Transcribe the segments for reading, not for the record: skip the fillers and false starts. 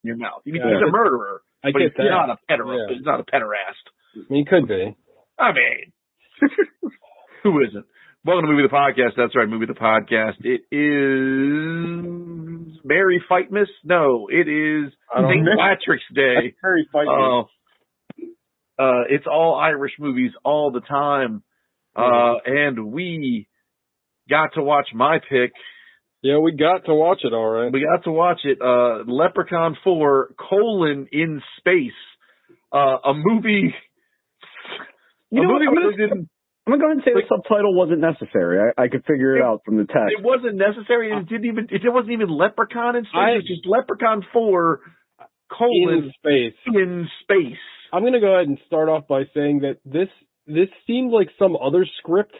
in your mouth. I mean, he's a murderer, but he's not a pederast. Yeah. He's not a pederast. I mean, he could be. I mean, who isn't? Welcome to Movie the Podcast. That's right, Movie the Podcast. It is Merry Fightmas? No, it is St. Patrick's Day. Merry Fightmas. It's all Irish movies all the time. And we got to watch my pick. Yeah, we got to watch it, all right. We got to watch it. Leprechaun 4, in space. A movie. I'm going to go ahead and say the subtitle wasn't necessary. I could figure it out from the text. It wasn't necessary, and it wasn't even Leprechaun in space. It was just Leprechaun 4, in space. In space. I'm going to go ahead and start off by saying that this seemed like some other script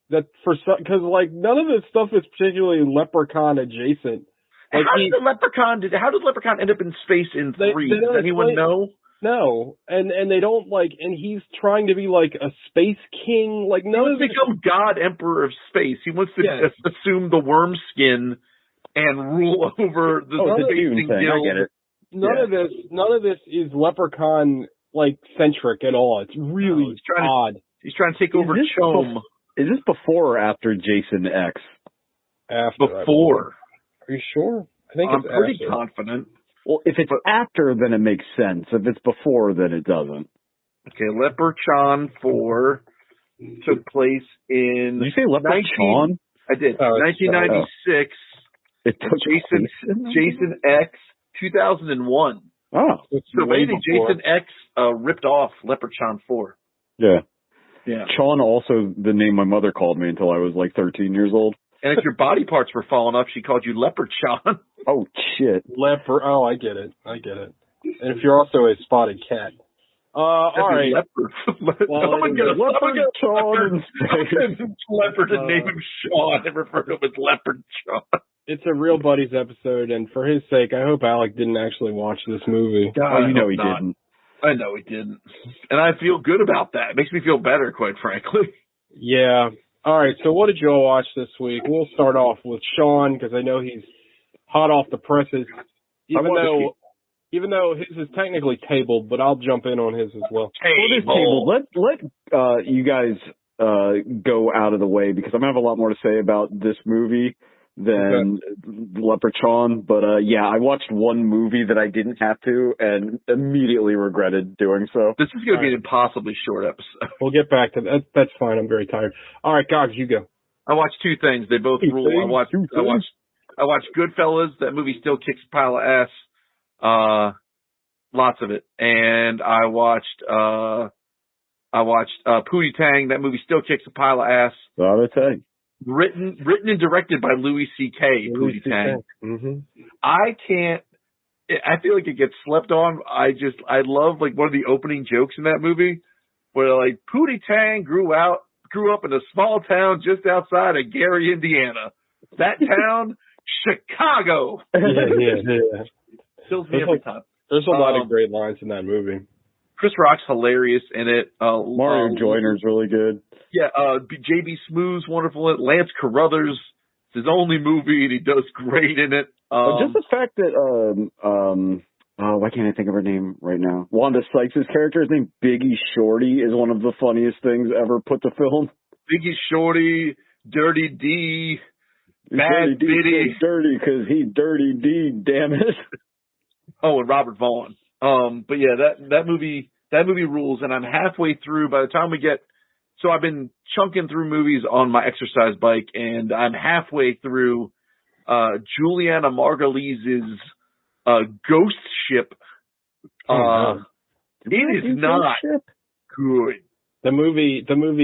that because like none of this stuff is particularly Leprechaun adjacent. Like how did Leprechaun end up in space in 3? Does anyone know? No, and they don't and he's trying to be like a space king. Like none of become God Emperor of space. He wants to assume the worm skin and rule over the spacing guild. I get it. None of this is Leprechaun centric at all. It's really odd. He's trying to take over Chome. Is this before or after Jason X? After. Before. Are you sure? I think I'm pretty confident. Well, if it's after, then it makes sense. If it's before, then it doesn't. Okay, Leprechaun 4 took place in... Did you say Leprechaun? I did. 1996. It took Jason X, 2001. Oh. So maybe Jason X ripped off Leprechaun 4. Yeah. Yeah. Sean, also the name my mother called me until I was 13 years old. And if your body parts were falling off, she called you Leprechaun. Oh, shit. Oh, I get it. And if you're also a spotted cat. All right. Someone get a leopard and name him Sean and refer to him as Leprechaun. It's a Real Buddies episode, and for his sake, I hope Alec didn't actually watch this movie. Oh, you know he didn't. I know he didn't. And I feel good about that. It makes me feel better, quite frankly. Yeah. All right, so what did you all watch this week? We'll start off with Sean, because I know he's hot off the presses, even though his is technically tabled, but I'll jump in on his as well. Tabled. Let you guys go out of the way, because I'm going to have a lot more to say about this movie than Leprechaun. But yeah, I watched one movie that I didn't have to and immediately regretted doing so. This is going to be an impossibly short episode. We'll get back to that. That's fine. I'm very tired. All right, Gogs, you go. I watched 2 things. They both rule. I watched Goodfellas. That movie still kicks a pile of ass. Lots of it. And I watched Pootie Tang. That movie still kicks a pile of ass. Gotta tell you. Written and directed by Louis C.K. Pootie Tang. Mm-hmm. I feel like it gets slept on. I love one of the opening jokes in that movie where Pootie Tang grew up in a small town just outside of Gary, Indiana. That town, Chicago. Yeah. Kills me every time. There's a lot of great lines in that movie. Chris Rock's hilarious in it. Mario Joyner's really good. Yeah, J.B. Smooth's wonderful in it. Lance Carruthers, it's his only movie, and he does great in it. Just the fact that, why can't I think of her name right now? Wanda Sykes' character's name, Biggie Shorty, is one of the funniest things ever put to film. Biggie Shorty, Dirty D, Bad Biddy. Dirty because he Dirty D, damn it. Oh, and Robert Vaughn. But yeah, that movie rules, and I'm halfway through. By the time so I've been chunking through movies on my exercise bike, and I'm halfway through Juliana Margulies' Ghost Ship. It is not good. The movie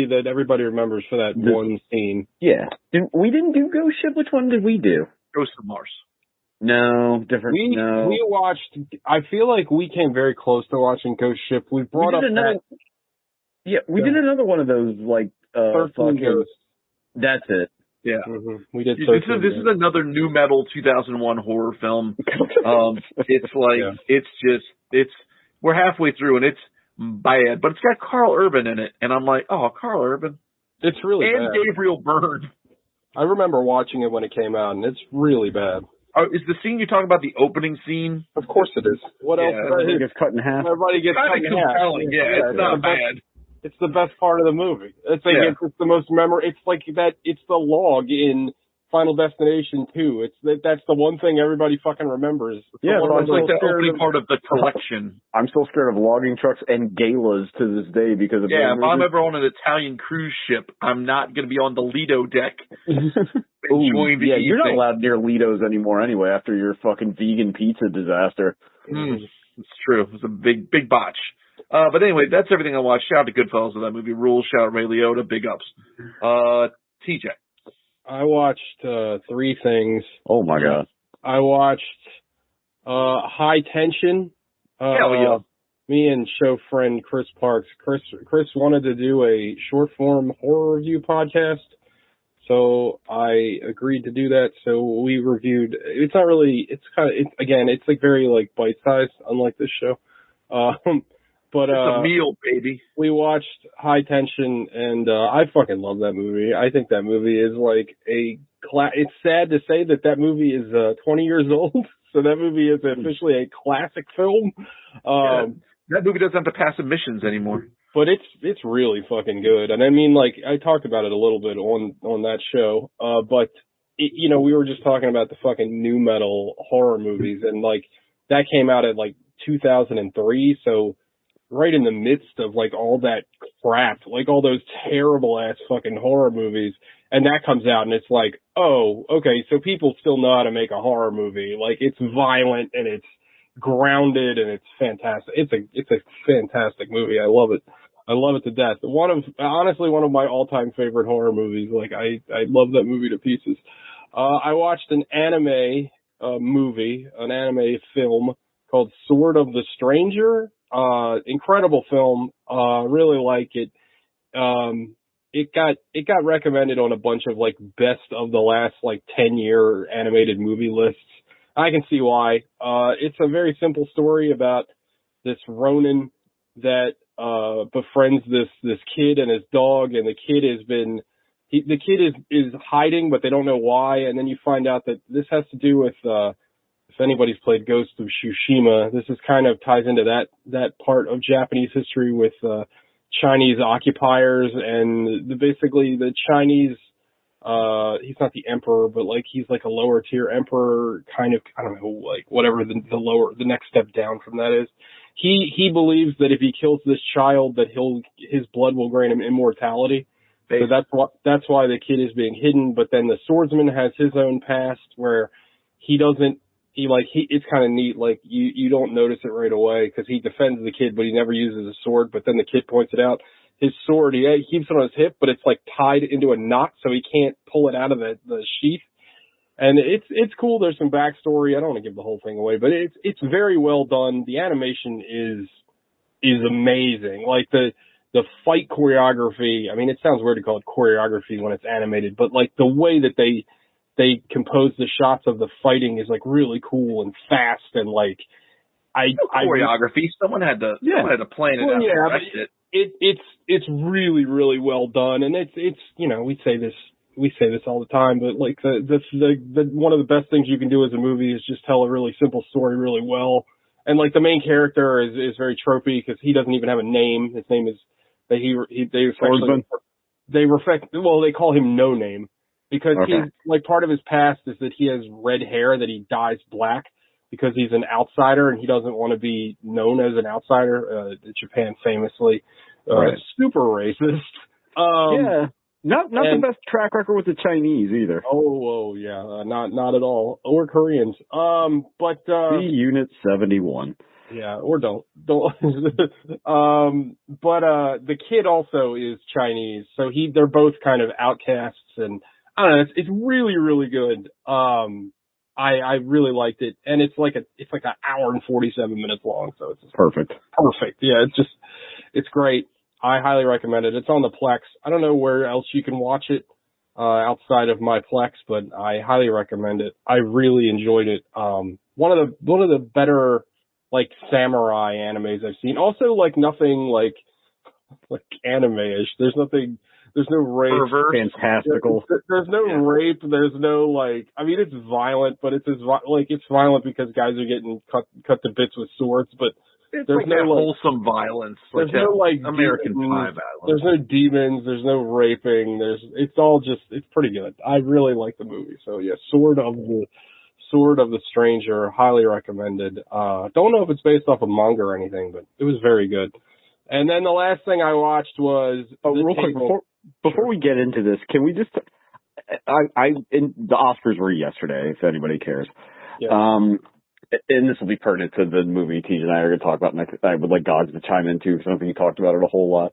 that everybody remembers for that one scene. Yeah. We didn't do Ghost Ship. Which one did we do? Ghost of Mars. No, different. We watched. I feel like we came very close to watching Ghost Ship. We brought up that. Yeah, we did another one of those Ghosts. That's it. Yeah, we did. This is another new metal 2001 horror film. We're halfway through and it's bad, but it's got Carl Urban in it, and I'm like, oh, Carl Urban. It's really bad. And Gabriel Byrne. I remember watching it when it came out, and it's really bad. Is the scene you're talking about the opening scene? Of course it is. What else? Everybody gets cut in half. Everybody gets cut in half. Yeah, it's not bad. It's the best part of the movie. It's like it's the most memorable. It's like that. It's the log in Final Destination 2. That's the one thing everybody fucking remembers. It's like the opening part of the collection. I'm still scared of logging trucks and galas to this day because of if I'm ever on an Italian cruise ship, I'm not going to be on the Lido deck enjoying the evening. You're not allowed near Lido's anymore anyway after your fucking vegan pizza disaster. It's true. It was a big botch. But anyway, that's everything I watched. Shout out to Goodfellas with that movie. Rules. Shout out Ray Liotta. Big ups. TJ. I watched 3 things. Oh my god. I watched High Tension. Hell yeah. Me and show friend Chris Parks. Chris wanted to do a short form horror review podcast, so I agreed to do that. So we reviewed. It's not really. It's kind of. It's like very like bite sized, unlike this show. But it's a meal, baby. We watched High Tension, and I fucking love that movie. I think that movie is like it's sad to say that movie is 20 years old, so that movie is officially a classic film. That movie doesn't have to pass admissions anymore. But it's really fucking good. And I mean, like, I talked about it a little bit on that show, but we were just talking about the fucking new metal horror movies, and like, that came out at like 2003, so right in the midst of like all that crap, like all those terrible ass fucking horror movies, and that comes out and it's like, oh, okay, so people still know how to make a horror movie. Like, it's violent and it's grounded and it's fantastic. It's a fantastic movie. I love it. I love it to death. Honestly one of my all-time favorite horror movies. Like, I love that movie to pieces. I watched an anime an anime film called Sword of the Stranger. Incredible film. Really like it. It got recommended on a bunch of like best of the last like 10-year animated movie lists. I can see why. It's a very simple story about this Ronin that befriends this kid and his dog, and the kid is hiding, but they don't know why. And then you find out that this has to do with if anybody's played Ghost of Tsushima, this is kind of ties into that part of Japanese history with Chinese occupiers, and basically the Chinese, he's not the emperor, but like he's like a lower tier emperor, kind of, I don't know, like whatever the next step down from that is. He believes that if he kills this child, that his blood will grant him immortality. So that's why the kid is being hidden. But then the swordsman has his own past where it's kind of neat. Like you don't notice it right away because he defends the kid, but he never uses a sword. But then the kid points it out. His sword, he keeps it on his hip, but it's like tied into a knot, so he can't pull it out of the sheath. And it's cool. There's some backstory. I don't want to give the whole thing away, but it's very well done. The animation is amazing. Like the fight choreography. I mean, it sounds weird to call it choreography when it's animated, but like the way that they compose the shots of the fighting is like really cool and fast, and like choreography. Someone had to plan it out and direct it. It's really, really well done, and it's we say this all the time, but like the one of the best things you can do as a movie is just tell a really simple story really well. And like the main character is very tropey because he doesn't even have a name. His name is they call him No Name because he's like part of his past is that he has red hair that he dyes black because he's an outsider and he doesn't want to be known as an outsider. Japan famously super racist. Not the best track record with the Chinese either. Oh yeah, not at all. Or Koreans. But see Unit 71. Yeah, or don't. But the kid also is Chinese, so they're both kind of outcasts, and I don't know. It's really, really good. I really liked it, and it's like an hour and 47 minutes long, so it's perfect. Yeah, it's great. I highly recommend it. It's on the Plex. I don't know where else you can watch it outside of my Plex, but I highly recommend it. I really enjoyed it. One of the better like samurai animes I've seen. Also, like nothing like anime-ish. There's nothing There's no rape. Perverse. Fantastical. There's no rape. There's no like. I mean, it's violent, but it's it's violent because guys are getting cut to bits with swords. But It's there's like no that wholesome violence. There's like no like American demons, Pie violence. There's no demons. There's no raping. It's all just. It's pretty good. I really like the movie. So yeah, Sword of the Stranger, highly recommended. Don't know if it's based off a manga or anything, but it was very good. And then the last thing I watched was real quick before we get into this, can we just? The Oscars were yesterday, if anybody cares. Yeah. And this will be pertinent to the movie TJ and I are going to talk about next. I would like Gogs to chime in too, because I don't think he talked about it a whole lot.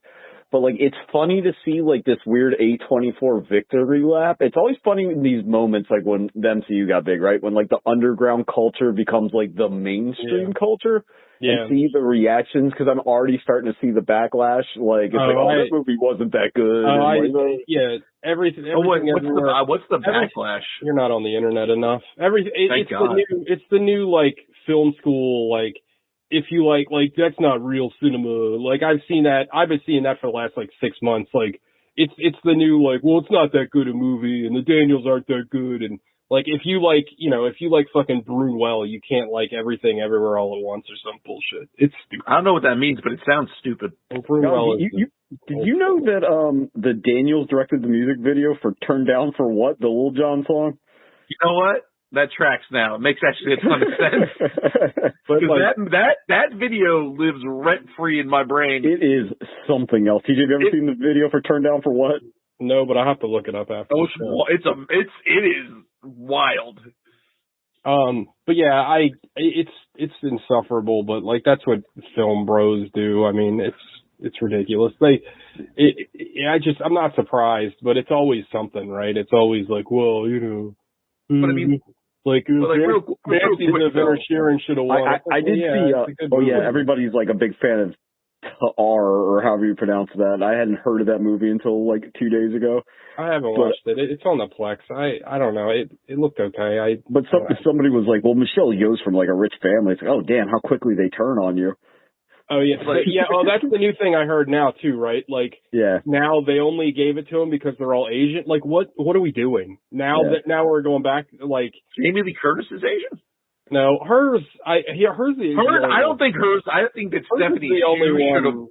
But like, it's funny to see like this weird A24 victory lap. It's always funny in these moments, like when the MCU got big, right? When like the underground culture becomes like the mainstream culture. Yeah. And see the reactions, because I'm already starting to see the backlash. Like, it's this movie wasn't that good. Everything. What's the backlash? You're not on the internet enough. It's the new like film school, like, if you like that's not real cinema. Like, I've been seeing that for the last like 6 months. Like, it's the new like, well, it's not that good a movie, and the Daniels aren't that good, and like, if you like fucking Brunwell, you can't like Everything Everywhere All at Once or some bullshit. It's stupid. I don't know what that means, but it sounds stupid. Brunwell did you know that the Daniels directed the music video for "Turn Down for What," the Lil Jon song? You know what? That tracks now. It makes actually a ton of sense. But that video lives rent free in my brain. It is something else. TJ, have you ever seen the video for "Turn Down for What"? No, but I have to look it up after. It is wild. But yeah, it's insufferable, but like, that's what film bros do. I mean, it's ridiculous. I'm not surprised, but it's always something, right? It's always like, well, you know, but I mean, real quick, Sheeran should have won. I did see. Everybody's like a big fan of R, or however you pronounce that. I hadn't heard of that movie until like 2 days ago. I haven't watched it. It's on the Plex. I don't know. It looked okay. Somebody was like, well, Michelle Yeoh's from like a rich family. It's like, oh damn, how quickly they turn on you. Oh yeah, that's the new thing I heard now too, right? Like, now they only gave it to them because they're all Asian. Like, what are we doing now? Now we're going back, like, Jamie Lee Curtis is Asian. No, hers. I don't think hers. I think that Stephanie Hsu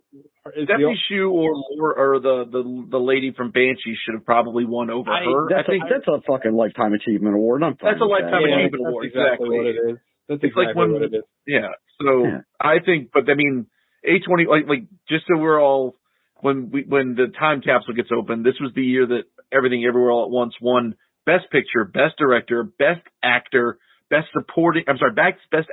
Stephanie Hsu or the lady from Banshee should have probably won over her. That's a fucking lifetime achievement award. That's a lifetime achievement award. Exactly what it is. That's exactly what it is. Yeah. So I think, but I mean, A20, like just so we're all, when the time capsule gets open, this was the year that Everything Everywhere All at Once won Best Picture, Best Director, Best Actor, Best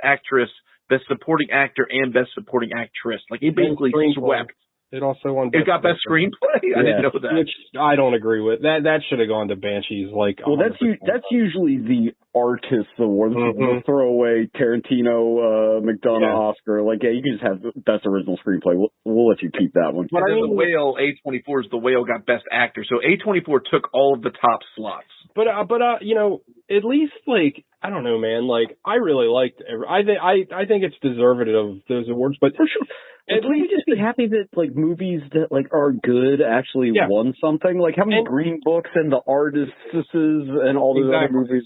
Actress, Best Supporting Actor, and Best Supporting Actress. Like, it basically swept. It also won. It got Best Screenplay. I didn't know that. Which I don't agree with. That should have gone to Banshees. Like, well, that's usually the artist award. The throwaway Tarantino, McDonough, Oscar. Like, you can just have Best Original Screenplay. We'll let you keep that one. But The Whale, A24's The Whale got Best Actor. So A24 took all of the top slots. But you know, at least, like, I don't know, man. Like, I really liked I think it's deserved of those awards. But for sure. At least just be happy that like movies that like are good actually won something. Like, how many Green Books and The Artists and all those other movies.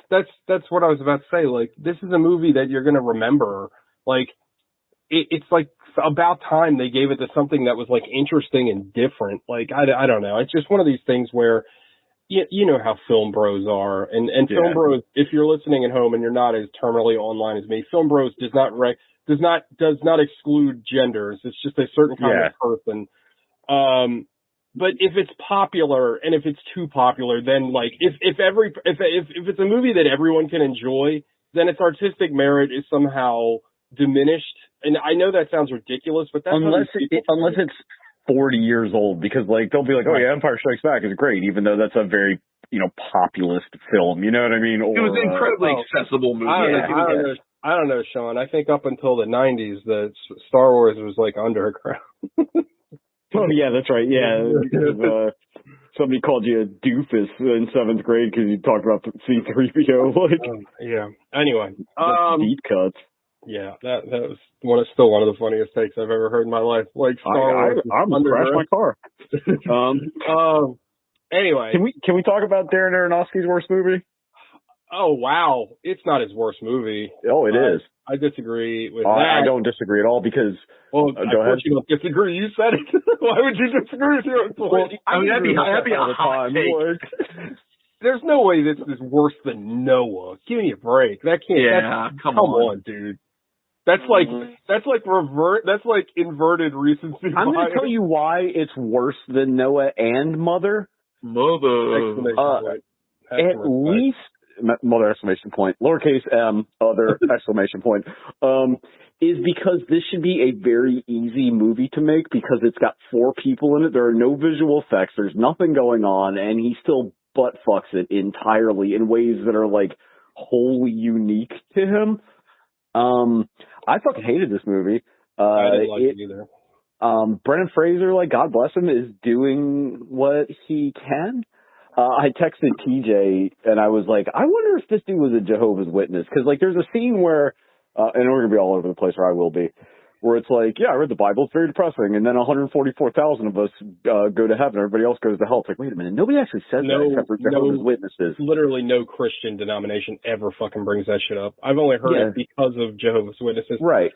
That's what I was about to say. Like, this is a movie that you're gonna remember. Like, it's like about time they gave it to something that was like interesting and different. Like, I don't know. It's just one of these things where you know how film bros are, and film bros. If you're listening at home and you're not as terminally online as me, film bros does not exclude genders. It's just a certain kind of person. But if it's popular and if it's too popular, then like if it's a movie that everyone can enjoy, then its artistic merit is somehow diminished. And I know that sounds ridiculous, but that's unless it's 40 years old, because like they'll be like, oh yeah, Empire Strikes Back is great, even though that's a very populist film. You know what I mean? Or, it was an incredibly accessible movie. I don't know, Sean. I think up until the 90s, the Star Wars was like underground. Oh yeah, that's right. Yeah, somebody called you a doofus in 7th grade because you talked about C-3PO. Like, yeah. Anyway, deep cuts. Yeah, that was still one of the funniest takes I've ever heard in my life. Like Star Wars. I'm gonna crash my car. Anyway, can we talk about Darren Aronofsky's worst movie? Oh wow, it's not his worst movie. Oh, it is. I disagree with that. I don't disagree at all because. Well, go ahead. You don't disagree. You said it. Why would you disagree with your own point? Well, I mean, that'd be a hot take. There's no way this is worse than Noah. Give me a break. That can't. Yeah, come on, dude. That's like inverted recency. I'm going to tell you why it's worse than Noah and Mother. At least Mother exclamation point, lowercase m, other exclamation point, is because this should be a very easy movie to make because it's got 4 people in it. There are no visual effects. There's nothing going on, and he still butt fucks it entirely in ways that are like wholly unique to him. I fucking hated this movie. I didn't like it either. Brendan Fraser, like, God bless him, is doing what he can. I texted TJ and I was like, I wonder if this dude was a Jehovah's Witness. Cause like there's a scene where, and we're going to be all over the place, or I will be, where it's like, yeah, I read the Bible. It's very depressing. And then 144,000 of us go to heaven. Everybody else goes to hell. It's like, wait a minute. Nobody actually says that except for Jehovah's Witnesses. Literally no Christian denomination ever fucking brings that shit up. I've only heard it because of Jehovah's Witnesses. Right.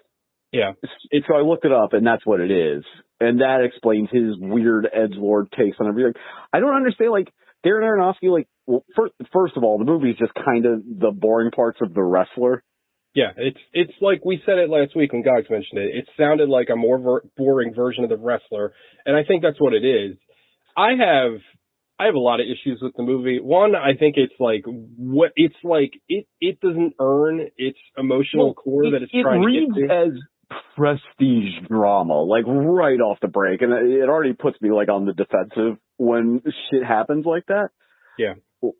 Yeah. So I looked it up, and that's what it is. And that explains his weird edgelord takes on everything. I don't understand, like, Darren Aronofsky, like, well, first of all, the movie is just kind of the boring parts of The Wrestler. Yeah, it's like we said it last week when Gogs mentioned it. It sounded like a more boring version of The Wrestler, and I think that's what it is. I have a lot of issues with the movie. One, I think it doesn't earn its emotional core that it's trying to get to. It reads as prestige drama, like right off the break, and it already puts me like on the defensive when shit happens like that. Yeah. Well,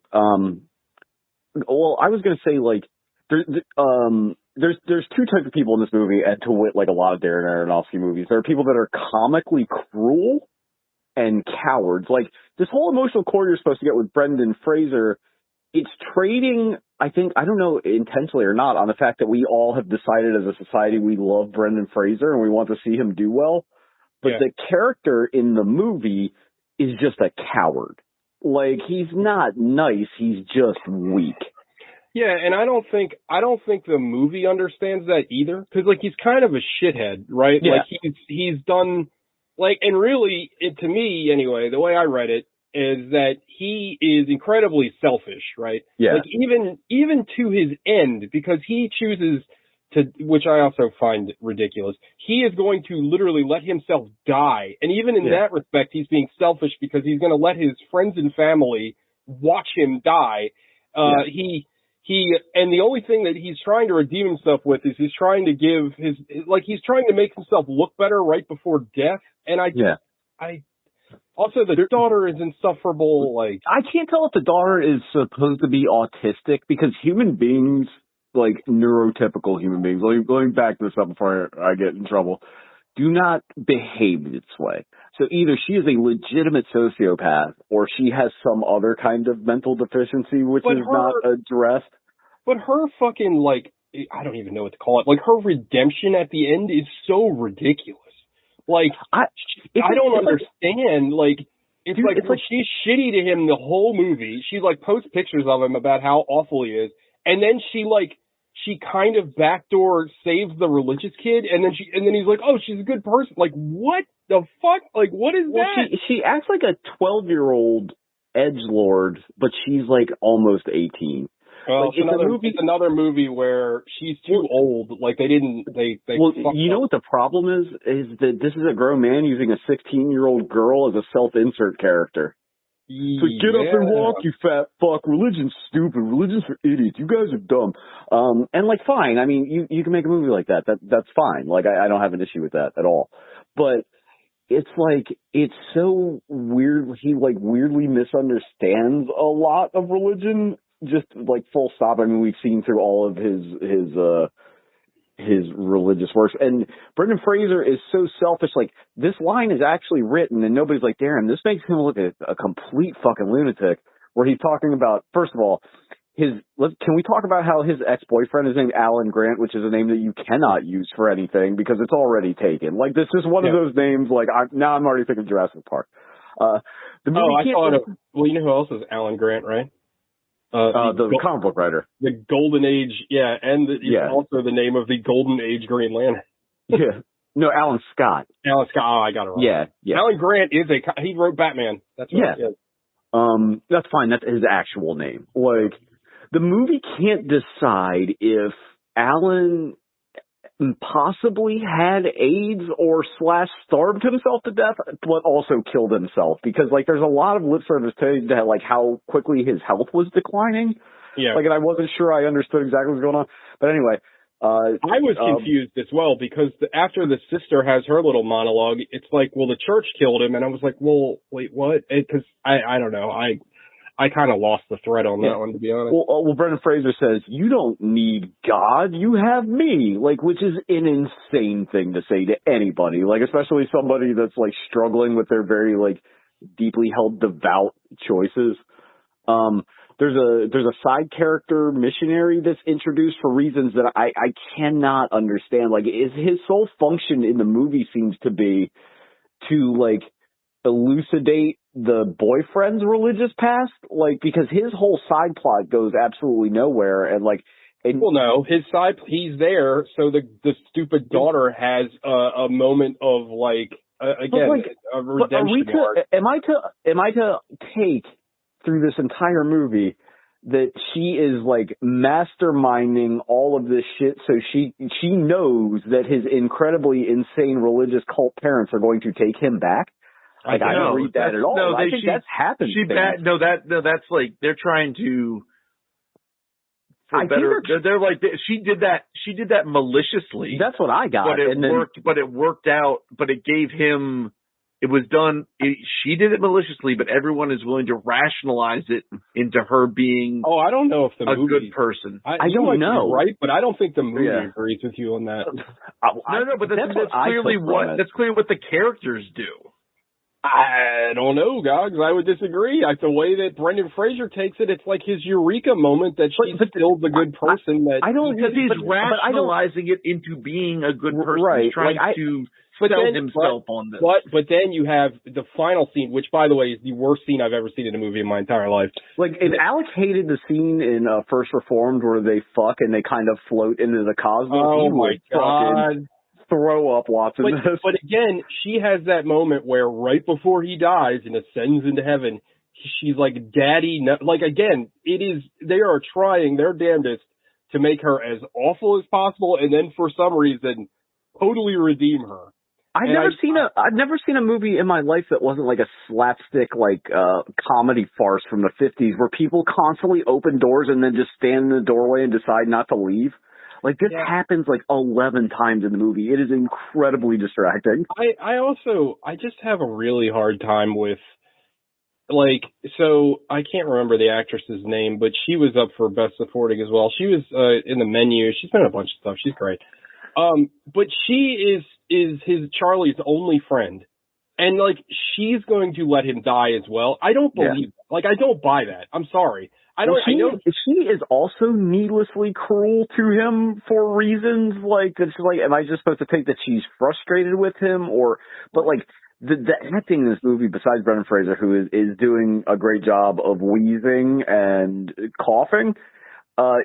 I was gonna say, like, there's 2 types of people in this movie, and to wit, like a lot of Darren Aronofsky movies. There are people that are comically cruel and cowards. Like, this whole emotional core you're supposed to get with Brendan Fraser, it's trading, I think, I don't know intentionally or not, on the fact that we all have decided as a society we love Brendan Fraser and we want to see him do well. But the character in the movie is just a coward. Like, he's not nice, he's just weak. Yeah, and I don't think the movie understands that either. Cause like, he's kind of a shithead, right? Yeah. Like, he's done, like, and really, to me anyway, the way I read it, is that he is incredibly selfish, right? Yeah. Like, even to his end, because he chooses to, which I also find ridiculous, he is going to literally let himself die. And even in that respect, he's being selfish because he's going to let his friends and family watch him die. And the only thing that he's trying to redeem himself with is he's trying to give he's trying to make himself look better right before death. And also, the daughter is insufferable. Like, I can't tell if the daughter is supposed to be autistic because human beings, like neurotypical human beings, let me back this up before I get in trouble, do not behave this way. So either she is a legitimate sociopath or she has some other kind of mental deficiency which is not addressed. But her fucking, like, I don't even know what to call it. Like, her redemption at the end is so ridiculous. Like, I don't understand. Like, it's like she's shitty to him the whole movie. She, like, posts pictures of him about how awful he is. And then she kind of backdoor saves the religious kid. And then he's like, oh, she's a good person. Like, what the fuck? Like, what is that? She acts like a 12-year-old edgelord, but she's, like, almost 18. Well, like, it's another movie where she's too old. Like, they you know what the problem is that this is a grown man using a 16-year-old girl as a self-insert character. So get up and walk, you fat fuck. Religion's stupid. Religion's for idiots. You guys are dumb. And like, fine. I mean, you can make a movie like that. That's fine. Like, I don't have an issue with that at all. But it's like, it's so weird. He like weirdly misunderstands a lot of religion. Just like full stop. I mean, we've seen through all of his religious works. And Brendan Fraser is so selfish. Like, this line is actually written and nobody's like, Darren, this makes him look like a complete fucking lunatic, where he's talking about, first of all, can we talk about how his ex-boyfriend is named Alan Grant, which is a name that you cannot use for anything because it's already taken. Like, this is one of those names, like, I'm already thinking Jurassic Park. The movie I thought of, well, you know who else is Alan Grant, right? The comic book writer. The Golden Age, and also the name of the Golden Age Green Lantern. Yeah. No, Alan Scott. Alan Scott, I got it wrong. Yeah. Alan Grant he wrote Batman. That's right. Yeah. That's fine. That's his actual name. Like, the movie can't decide if Alan possibly had AIDS or / starved himself to death, but also killed himself. Because, like, there's a lot of lip service to that, like, how quickly his health was declining. Yeah. Like, and I wasn't sure I understood exactly what was going on. But anyway. I was confused as well because after the sister has her little monologue, it's like, well, the church killed him. And I was like, well, wait, what? Because I don't know. I kind of lost the thread on that one, to be honest. Well, Brendan Fraser says, you don't need God, you have me, like, which is an insane thing to say to anybody, like, especially somebody that's, like, struggling with their very, like, deeply held devout choices. There's a side character missionary that's introduced for reasons that I cannot understand. Like, his sole function in the movie seems to be to, like, elucidate the boyfriend's religious past, like, because his whole side plot goes absolutely nowhere, and like, well, no, he's there, so the stupid daughter has a moment of like, again, like, a redemption arc. Am I to take through this entire movie that she is like masterminding all of this shit, so she knows that his incredibly insane religious cult parents are going to take him back? Like, I don't read that at all. No, I think that's happened. That's like they're trying to. They're like she did that maliciously. That's what I got. But it worked out. But it gave him. It was done. She did it maliciously, but everyone is willing to rationalize it into her being. Oh, I don't know if a good person. I don't know, right? But I don't think the movie agrees with you on that. No, but that's clearly that's clearly what the characters do. I don't know, Gogs. I would disagree. The way that Brendan Fraser takes it, it's like his eureka moment that she's still the good person. Because he's rationalizing it into being a good person. Right. He's trying to sell himself on this. But then you have the final scene, which, by the way, is the worst scene I've ever seen in a movie in my entire life. Like, if Alex hated the scene in First Reformed where they fuck and they kind of float into the cosmos, oh my God. Throw up watching this. But again, she has that moment where right before he dies and ascends into heaven, she's like, Daddy, no. Like, again, they are trying their damnedest to make her as awful as possible and then for some reason totally redeem her. I've never seen a movie in my life that wasn't like a slapstick, like, comedy farce from the 50s where people constantly open doors and then just stand in the doorway and decide not to leave. Like, this happens like 11 times in the movie. It is incredibly distracting. I just have a really hard time with, like, so I can't remember the actress's name, but she was up for Best Supporting as well. She was in The Menu. She's been in a bunch of stuff. She's great. But she is Charlie's only friend. And, like, she's going to let him die as well. I don't believe that. Like, I don't buy that. I'm sorry. She is also needlessly cruel to him for reasons like, it's like, am I just supposed to take that she's frustrated with him but like the acting in this movie, besides Brendan Fraser, who is doing a great job of wheezing and coughing,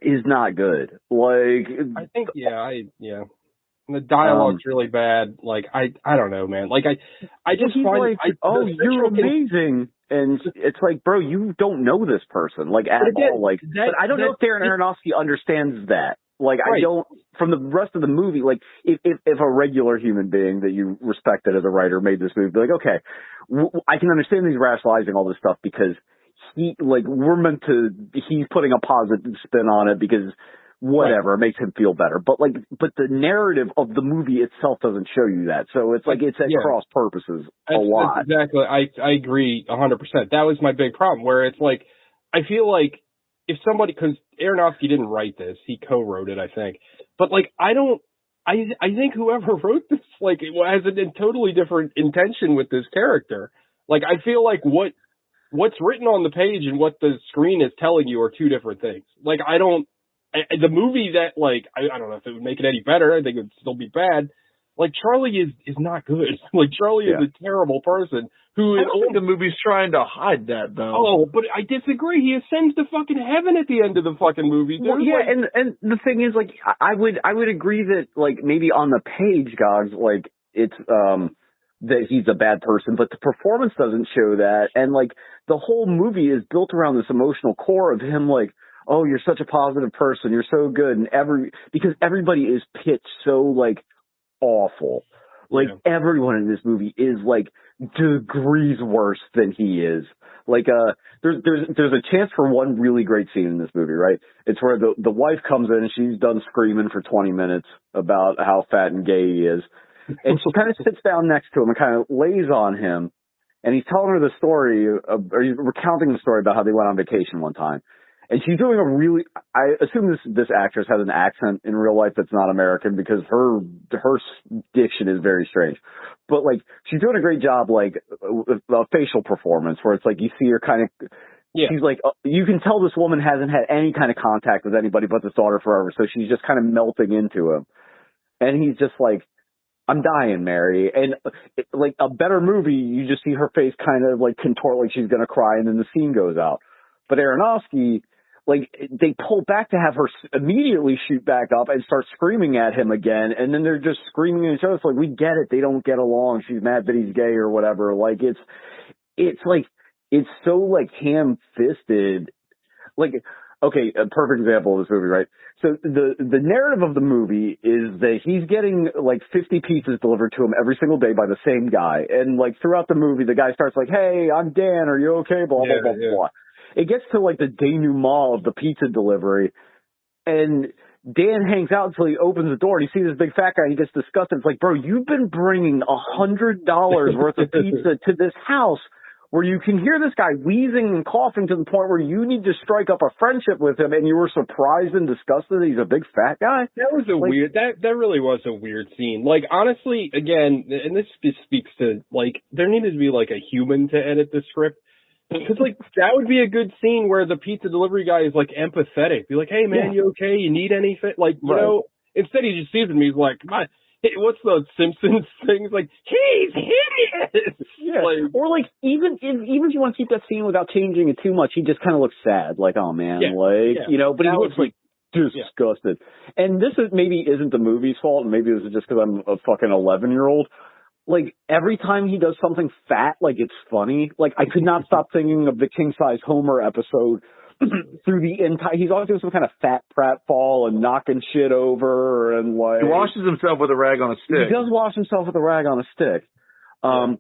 is not good. Like, I think, the dialogue's really bad. Like, I don't know, man. Like, I just find, you're amazing. And it's like, bro, you don't know this person, like, at all. Like, but I don't know if Darren Aronofsky understands that. Like, right. I don't, from the rest of the movie, like, if a regular human being that you respected as a writer made this movie, be like, okay, I can understand he's rationalizing all this stuff because he's putting a positive spin on it because whatever, it makes him feel better. But the narrative of the movie itself doesn't show you that. So it's like, it's at cross purposes a lot. That's exactly. I agree 100%. That was my big problem, where it's like, I feel like if somebody, because Aronofsky didn't write this, he co-wrote it, I think. But like, I think whoever wrote this, like, has a totally different intention with this character. Like, I feel like what what's written on the page and what the screen is telling you are two different things. Like, the movie that, like, I don't know if it would make it any better. I think it would still be bad. Like, Charlie is not good. Like, Charlie is a terrible person who is... I don't think the movie's trying to hide that, though. Oh, but I disagree. He ascends to fucking heaven at the end of the fucking movie. Well, yeah, and the thing is, like, I would agree that, like, maybe on the page, Gogs, like, it's, that he's a bad person, but the performance doesn't show that. And, like, the whole movie is built around this emotional core of him, like, oh, you're such a positive person. You're so good. And because everybody is pitched so, like, awful. Like, everyone in this movie is, like, degrees worse than he is. Like, there's a chance for one really great scene in this movie, right? It's where the wife comes in and she's done screaming for 20 minutes about how fat and gay he is. And she kind of sits down next to him and kind of lays on him. And he's telling her the story, or he's recounting the story about how they went on vacation one time. And she's doing I assume this actress has an accent in real life that's not American because her diction is very strange. But, like, she's doing a great job, like, a facial performance where it's like you see her kind of, she's like, you can tell this woman hasn't had any kind of contact with anybody but this daughter forever. So she's just kind of melting into him. And he's just like, I'm dying, Mary. And, like, a better movie, you just see her face kind of, like, contort like she's going to cry, and then the scene goes out. But Aronofsky, like, they pull back to have her immediately shoot back up and start screaming at him again, and then they're just screaming at each other. It's like, we get it. They don't get along. She's mad that he's gay or whatever. Like, it's like, it's so, like, ham-fisted. Like, okay, a perfect example of this movie, right? So the narrative of the movie is that he's getting, like, 50 pizzas delivered to him every single day by the same guy. And, like, throughout the movie, the guy starts like, hey, I'm Dan. Are you okay? Blah, blah, blah, blah. It gets to, like, the denouement of the pizza delivery. And Dan hangs out until he opens the door and he sees this big fat guy and he gets disgusted. It's like, bro, you've been bringing $100 worth of pizza to this house where you can hear this guy wheezing and coughing to the point where you need to strike up a friendship with him, and you were surprised and disgusted that he's a big fat guy? That was that really was a weird scene. Like, honestly, again, and this speaks to, like, there needed to be, like, a human to edit the script. Because, like, that would be a good scene where the pizza delivery guy is, like, empathetic. Be like, hey, man, you okay? You need anything? Like, you know, instead he just sees him, he's like, hey, what's the Simpsons thing? It's like, he's hideous! Yeah. Like, or, like, even if you want to keep that scene without changing it too much, he just kind of looks sad. Like, oh, man, you know, but he looks, like, disgusted. And this maybe isn't the movie's fault, and maybe this is just because I'm a fucking 11-year-old. Like, every time he does something fat, like, it's funny. Like, I could not stop thinking of the King Size Homer episode through the entire... He's always doing some kind of fat pratfall and knocking shit over and, like... He washes himself with a rag on a stick. He does wash himself with a rag on a stick. And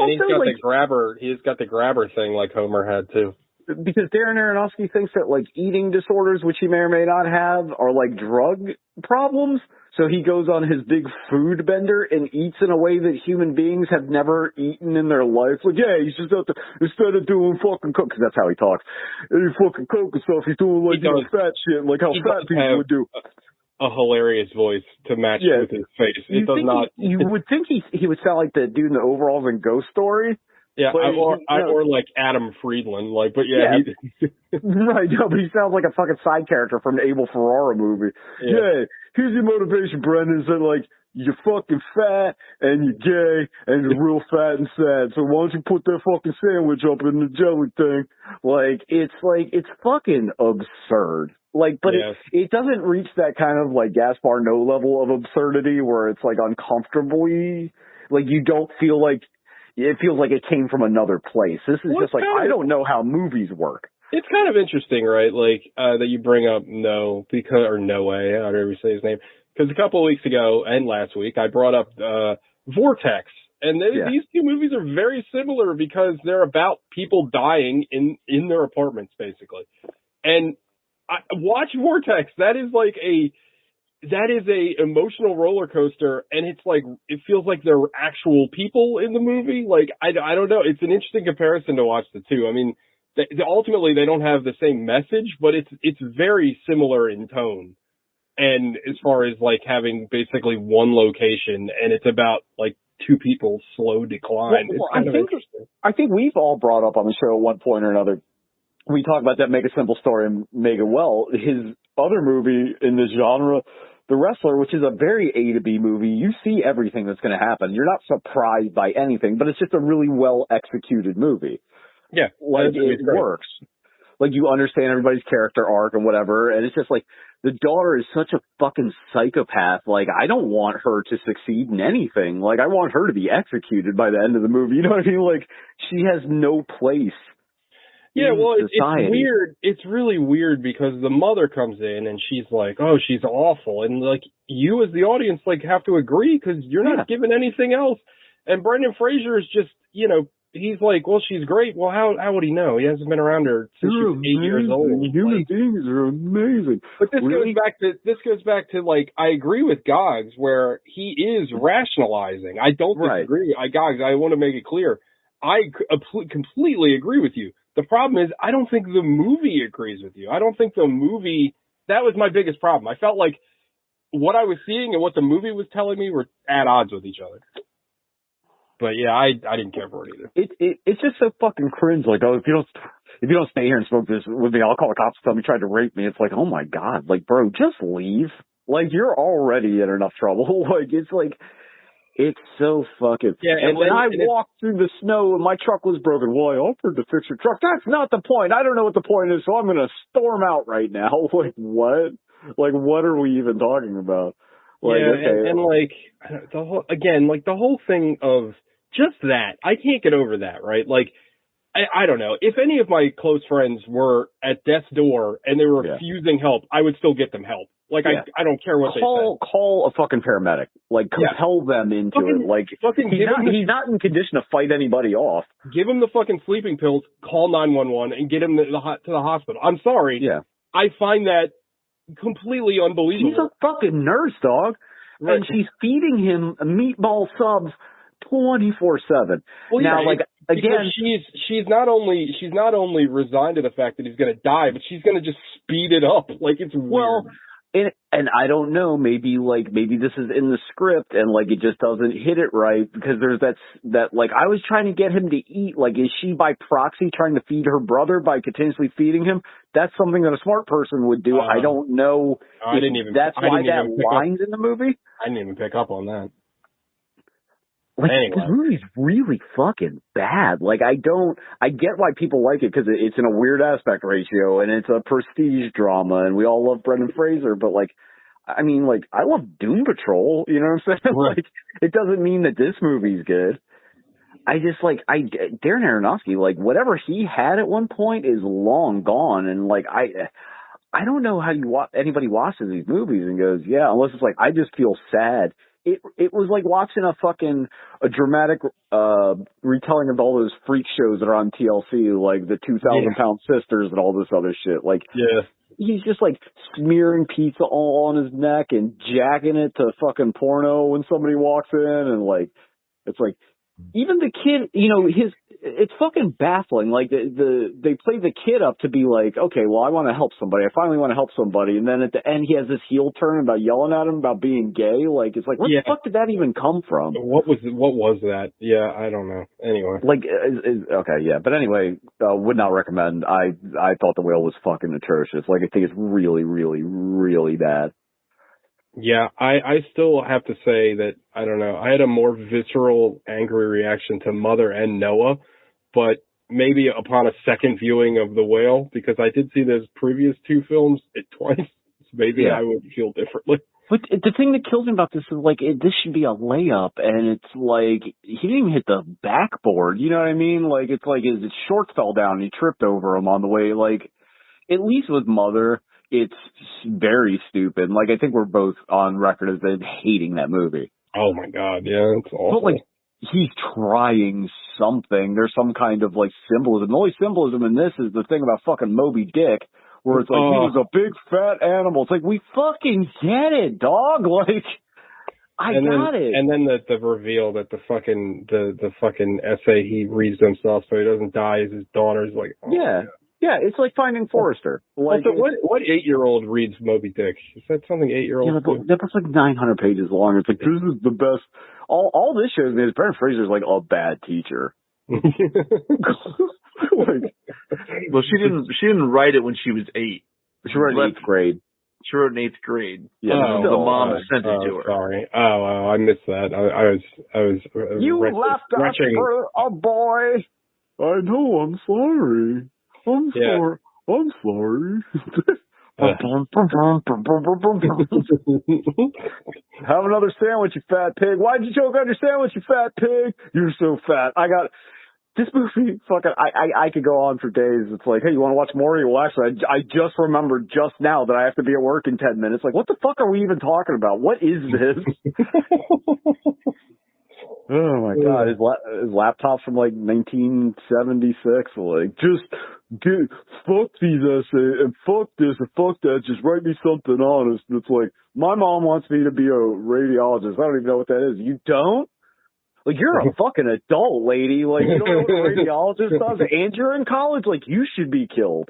he's got, like, the grabber thing like Homer had, too. Because Darren Aronofsky thinks that, like, eating disorders, which he may or may not have, are, like, drug problems. So he goes on his big food bender and eats in a way that human beings have never eaten in their life. Like, yeah, he's just out there, instead of doing fucking coke, because that's how he talks. And fucking coke and stuff, he's doing, like, fat shit, like how fat people would do. A hilarious voice to match with his face. It does not. You would think he would sound like the dude in the overalls in Ghost Story. Yeah, or like Adam Friedland, like, but right, no, but he sounds like a fucking side character from the Abel Ferrara movie. Yeah, here's your motivation, Brendan, is that, like, you're fucking fat, and you're gay, and you're real fat and sad, so why don't you put that fucking sandwich up in the jelly thing? Like, it's fucking absurd. Like, but it doesn't reach that kind of, like, Gaspar Noé level of absurdity where it's, like, uncomfortably, like, you don't feel like, it feels like it came from another place. This is just like, I don't know how movies work. It's kind of interesting, right? Like, that you bring up Noé, however you say his name. Because a couple of weeks ago and last week, I brought up Vortex. And these two movies are very similar because they're about people dying in their apartments, basically. And watch Vortex. That is a emotional roller coaster, and it's like, it feels like they're actual people in the movie. Like, I don't know. It's an interesting comparison to watch the two. I mean, ultimately they don't have the same message, but it's very similar in tone. And as far as, like, having basically one location, and it's about, like, two people's slow decline. It's kind of interesting. I think we've all brought up on the show at one point or another. We talk about that Make a Simple Story and Mega Well. His other movie in this genre, The Wrestler, which is a very A to B movie. You see everything that's going to happen. You're not surprised by anything, but it's just a really well executed movie. Yeah. Like it works. Like you understand everybody's character arc and whatever. And it's just like the daughter is such a fucking psychopath. Like I don't want her to succeed in anything. Like I want her to be executed by the end of the movie. You know what I mean? Like she has no place. Yeah, well, it's weird. It's really weird because the mother comes in and she's like, oh, she's awful. And, like, you as the audience, like, have to agree because you're not given anything else. And Brendan Fraser is just, you know, he's like, well, she's great. Well, how would he know? He hasn't been around her since she was 8 years old. Human beings are amazing. But this goes back to, like, I agree with Goggs where he is rationalizing. I don't disagree. Goggs, I want to make it clear. I completely agree with you. The problem is, I don't think the movie agrees with you. I don't think the movie, that was my biggest problem. I felt like what I was seeing and what the movie was telling me were at odds with each other. But yeah, I didn't care for it either. It's just so fucking cringe. Like, oh, if you don't stay here and smoke this with me, I'll call the cops and tell me you tried to rape me. It's like, oh my God, like, bro, just leave. Like, you're already in enough trouble. Like, it's like, it's so fucking... Yeah, and when I walked through the snow and my truck was broken, well, I offered to fix your truck. That's not the point. I don't know what the point is, so I'm going to storm out right now. Like, what? Like, what are we even talking about? Like, yeah, okay. and like, the whole thing of just that, I can't get over that, right? Like, I don't know. If any of my close friends were at death's door and they were refusing help, I would still get them help. Like, I don't care what they say. Call a fucking paramedic. Like, compel them into it. Like, he's not in condition to fight anybody off. Give him the fucking sleeping pills, call 911, and get him to the hospital. I'm sorry. Yeah. I find that completely unbelievable. She's a fucking nurse, dog. Right. And she's feeding him meatball subs 24/7. Well, now, like, again, she's not only resigned to the fact that he's going to die, but she's going to just speed it up. Like, it's weird. Well, and I don't know, maybe this is in the script and like it just doesn't hit it right because there's that like I was trying to get him to eat. Like, is she by proxy trying to feed her brother by continuously feeding him? That's something that a smart person would do. I don't know. That's why that line's in the movie. I didn't even pick up on that. Like, this movie's really fucking bad. Like, I get why people like it because it's in a weird aspect ratio and it's a prestige drama and we all love Brendan Fraser, but like, I mean, like, I love Doom Patrol, you know what I'm saying? Like, it doesn't mean that this movie's good. I just, like, Darren Aronofsky, like, whatever he had at one point is long gone and like, I don't know how anybody watches these movies and goes, yeah, unless it's like, I just feel sad. It was like watching a dramatic retelling of all those freak shows that are on TLC, like the 2,000-pound sisters and all this other shit. Like, he's just like smearing pizza all on his neck and jacking it to fucking porno when somebody walks in, and like, it's like, even the kid, you know, it's fucking baffling. Like they play the kid up to be like, okay, well, I want to help somebody. I finally want to help somebody. And then at the end, he has this heel turn about yelling at him about being gay. Like, it's like, where the fuck did that even come from? What was that? Yeah, I don't know. Anyway. Like, okay, yeah. But anyway, would not recommend. I thought The Whale was fucking atrocious. Like, I think it's really, really, really bad. Yeah, I still have to say that, I don't know, I had a more visceral, angry reaction to Mother and Noah, but maybe upon a second viewing of The Whale, because I did see those previous two films twice, so maybe I would feel differently. But the thing that kills me about this is, like, this should be a layup, and it's like, he didn't even hit the backboard, you know what I mean? Like, it's like his shorts fell down and he tripped over him on the way. Like, at least with Mother, it's very stupid. Like, I think we're both on record as hating that movie. Oh my God, yeah, it's awful. But like, he's trying something. There's some kind of like symbolism. The only symbolism in this is the thing about fucking Moby Dick, where it's like, he was a big fat animal. It's like, we fucking get it, dog. Like, I got it. And then the reveal that the fucking essay he reads to himself so he doesn't die is his daughter's like, yeah. Yeah, it's like Finding Forrester. Like, also, what 8-year-old reads Moby Dick? Is that something 8-year-olds do? That was like 900 pages long. It's like, this is the best. All this shows me is Brendan Fraser's like a bad teacher. Well, she didn't write it when she was 8. She wrote in 8th grade. She wrote in 8th grade. Yeah, the mom sent it to her. Sorry. I missed that. I was. You left us for a boy. I know. I'm sorry. I'm sorry. I'm sorry. Have another sandwich, you fat pig. Why'd you choke on your sandwich, you fat pig? You're so fat. This movie, fucking, I could go on for days. It's like, hey, you want to watch more? Well, actually, I just remembered just now that I have to be at work in 10 minutes. Like, what the fuck are we even talking about? What is this? Oh my god, his laptop's from like 1976. Like, fuck these essays and fuck this and fuck that. Just write me something honest. It's like, my mom wants me to be a radiologist. I don't even know what that is. You don't? Like, you're a fucking adult, lady. Like, you don't know what a radiologist does? And you're in college? Like, you should be killed.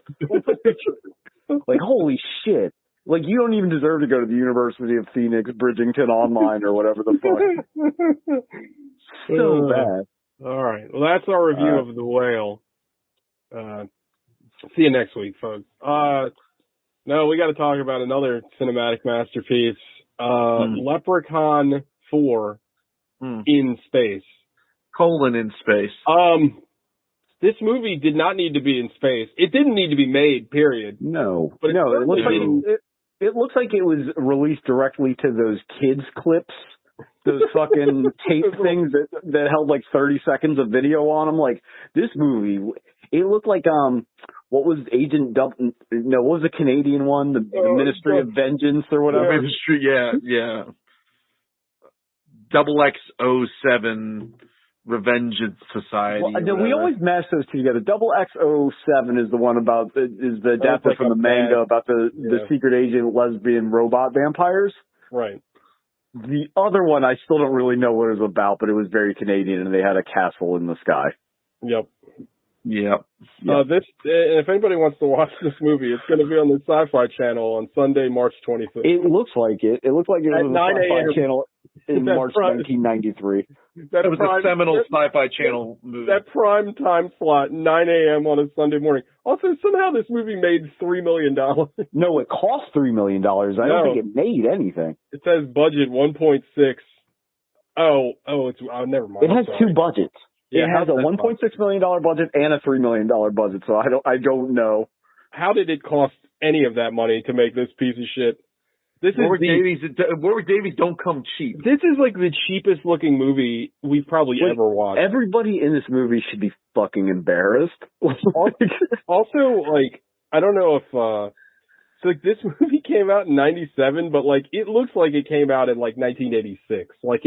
Like, holy shit. Like, you don't even deserve to go to the University of Phoenix, Bridgington Online, or whatever the fuck. So bad. All right. Well, that's our review of The Whale. See you next week, folks. No, we got to talk about another cinematic masterpiece. Leprechaun 4 in space. In space. This movie did not need to be in space. It didn't need to be made, period. No. But it looks like it was released directly to those kids clips. Those fucking tape things that held like 30 seconds of video on them. Like, this movie, it looked like, what was what was the Canadian one? The Ministry of Vengeance or whatever? Ministry, yeah. XX07 Revenge Society. Well, no, we always mash those two together. XX07 is the one about, is the adapted from the manga about the secret agent lesbian robot vampires. Right. The other one, I still don't really know what it was about, but it was very Canadian, and they had a castle in the sky. Yep. If anybody wants to watch this movie, it's going to be on the Sci-Fi Channel on Sunday, March 25th. It looks like it. It looks like it was on the Sci-Fi Channel in March 1993. That was a seminal Sci-Fi Channel movie. That prime time slot, 9 a.m. on a Sunday morning. Also, somehow this movie made $3 million. No, it cost $3 million. I don't think it made anything. It says budget 1.6. It's never mind. It has two budgets. Yeah, it has a $1.6 million budget and a $3 million budget, so I don't know. How did it cost any of that money to make this piece of shit? Warwick Davies don't come cheap. This is like the cheapest looking movie we've probably ever watched. Everybody in this movie should be fucking embarrassed. Also, like, I don't know if, so like this movie came out in 97, but like it looks like it came out in like 1986. Like